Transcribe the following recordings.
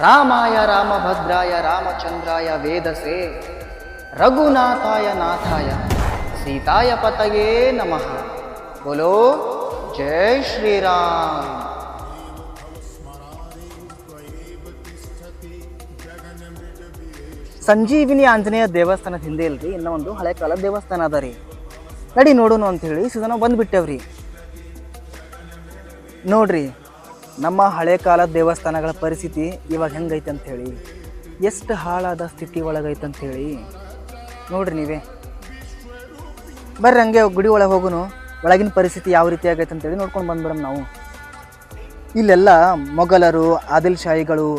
ರಾಮಾಯ ರಾಮಭದ್ರಾಯ ರಾಮಚಂದ್ರಾಯ ವೇದಸೆ ರಘುನಾಥಾಯ ನಾಥಾಯ ಸೀತಾಯ ಪತಯೇ ನಮಃ. ಬೋಲೋ ಜೈ ಶ್ರೀರಾಮ್. ಸಂಜೀವಿನಿ ಆಂಜನೇಯ ದೇವಸ್ಥಾನದ ಹಿಂದೆ ಇಲ್ರಿ ಇನ್ನೂ ಒಂದು ಹಳೆ ಕಾಲದ ದೇವಸ್ಥಾನ ಅದ ರೀ. ನಡಿ ನೋಡೋಣ ಅಂಥೇಳಿ ನಾವು ಬಂದುಬಿಟ್ಟೇವ್ರಿ. ನೋಡ್ರಿ ನಮ್ಮ ಹಳೆ ಕಾಲದ ದೇವಸ್ಥಾನಗಳ ಪರಿಸ್ಥಿತಿ ಇವಾಗ ಹೆಂಗೈತೆ ಅಂಥೇಳಿ, ಎಷ್ಟು ಹಾಳಾದ ಸ್ಥಿತಿ ಒಳಗೈತೆ ಅಂಥೇಳಿ ನೋಡ್ರಿ ನೀವೇ. ಬರ್ರಿ ಹಂಗೆ ಗುಡಿ ಒಳಗೆ ಹೋಗುನು, ಒಳಗಿನ ಪರಿಸ್ಥಿತಿ ಯಾವ ರೀತಿ ಆಗೈತೆ ಅಂತೇಳಿ ನೋಡ್ಕೊಂಡು ಬಂದ್ಬಿಡಮ್ ನಾವು. ಇಲ್ಲೆಲ್ಲ ಮೊಘಲರು, ಆದಿಲ್ ಶಾಹಿಗಳು,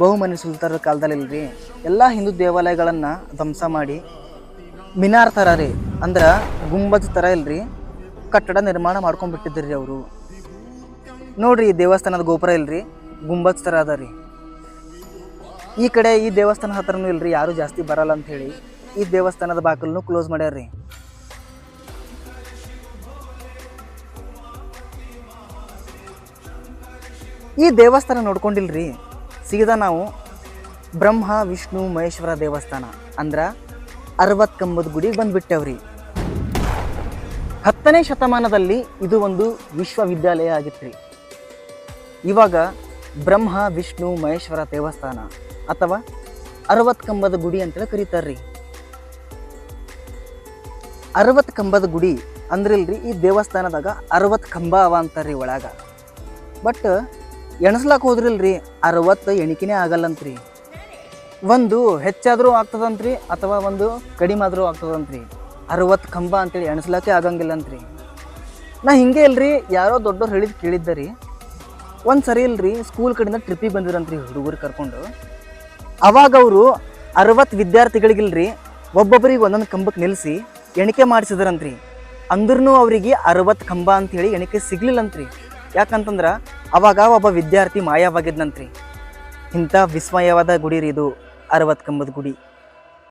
ಬಹುಮನಿ ಸುಲ್ತಾನರ ಕಾಲದಲ್ಲಿ ಇಲ್ರಿ ಎಲ್ಲ ಹಿಂದೂ ದೇವಾಲಯಗಳನ್ನು ಧ್ವಂಸ ಮಾಡಿ ಮಿನಾರ್ ಥರ ರೀ, ಅಂದ್ರೆ ಗುಂಬಜ್ ಥರ ಇಲ್ರಿ ಕಟ್ಟಡ ನಿರ್ಮಾಣ ಮಾಡ್ಕೊಂಡ್ಬಿಟ್ಟಿದ್ರಿ ರೀ ಅವರು. ನೋಡ್ರಿ ಈ ದೇವಸ್ಥಾನದ ಗೋಪುರ ಇಲ್ರಿ ಗುಂಬಜ್ ಥರ ಅದ ರೀ. ಈ ಕಡೆ ಈ ದೇವಸ್ಥಾನ ಹತ್ರನೂ ಇಲ್ರಿ ಯಾರು ಜಾಸ್ತಿ ಬರಲ್ಲ ಅಂಥೇಳಿ ಈ ದೇವಸ್ಥಾನದ ಬಾಗಿಲನ್ನು ಕ್ಲೋಸ್ ಮಾಡ್ಯಾರ್ರಿ. ಈ ದೇವಸ್ಥಾನ ನೋಡ್ಕೊಂಡಿಲ್ರಿ ಸೀದಾ ನಾವು ಬ್ರಹ್ಮ ವಿಷ್ಣು ಮಹೇಶ್ವರ ದೇವಸ್ಥಾನ ಅಂದ್ರೆ 60 ಕಂಬದ ಗುಡಿಗೆ ಬಂದುಬಿಟ್ಟೇವ್ರಿ. 10ನೇ ಶತಮಾನದಲ್ಲಿ ಇದು ಒಂದು ವಿಶ್ವವಿದ್ಯಾಲಯ ಆಗಿತ್ತು ರೀ. ಇವಾಗ ಬ್ರಹ್ಮ ವಿಷ್ಣು ಮಹೇಶ್ವರ ದೇವಸ್ಥಾನ ಅಥವಾ 60 ಕಂಬದ ಗುಡಿ ಅಂತೇಳಿ ಕರೀತಾರ್ರಿ. 60 ಕಂಬದ ಗುಡಿ ಅಂದ್ರಿಲ್ರಿ ಈ ದೇವಸ್ಥಾನದಾಗ 60 ಕಂಬ ಅವ ಅಂತಾರ್ರಿ ಒಳಗ. ಬಟ್ ಎಣಸ್ಲಾಕ ಹೋದ್ರಿಲ್ರಿ 60 ಎಣಿಕೆನೇ ಆಗಲ್ಲಂತ್ರಿ. ಒಂದು ಹೆಚ್ಚಾದರೂ ಆಗ್ತದಂತ್ರಿ ಅಥವಾ ಒಂದು ಕಡಿಮೆ ಆದರೂ ಆಗ್ತದಂತ್ರಿ. 60 ಕಂಬ ಅಂತೇಳಿ ಎಣಸ್ಲಾಕೆ ಆಗಂಗಿಲ್ಲಂತ್ರಿ. ನಾ ಹಿಂಗೆ ಇಲ್ರಿ ಯಾರೋ ದೊಡ್ಡವ್ರು ಹೇಳಿದ್ ಕೇಳಿದ್ದರಿ. ಒಂದು ಸರಿ ಇಲ್ರಿ ಸ್ಕೂಲ್ ಕಡೆಯಿಂದ ಟ್ರಿಪ್ಪಿಗೆ ಬಂದಿರಂತ್ರಿ ಹುಡುಗರು ಕರ್ಕೊಂಡು. ಅವಾಗ ಅವರು 60 ವಿದ್ಯಾರ್ಥಿಗಳಿಗಿಲ್ರಿ ಒಬ್ಬೊಬ್ಬರಿಗೆ ಒಂದೊಂದು ಕಂಬಕ್ಕೆ ನಿಲ್ಲಿಸಿ ಎಣಿಕೆ ಮಾಡಿಸಿದ್ರಂತ್ರಿ. ಅಂದ್ರೂ ಅವರಿಗೆ 60 ಕಂಬ ಅಂಥೇಳಿ ಎಣಿಕೆ ಸಿಗ್ಲಿಲ್ಲಂತ್ರಿ. ಯಾಕಂತಂದ್ರೆ ಅವಾಗ ಒಬ್ಬ ವಿದ್ಯಾರ್ಥಿ ಮಾಯವಾಗಿದ್ನಂತ್ರಿ. ಇಂಥ ವಿಸ್ಮಯವಾದ ಗುಡಿ ರೀ ಇದು 60 ಕಂಬದ ಗುಡಿ.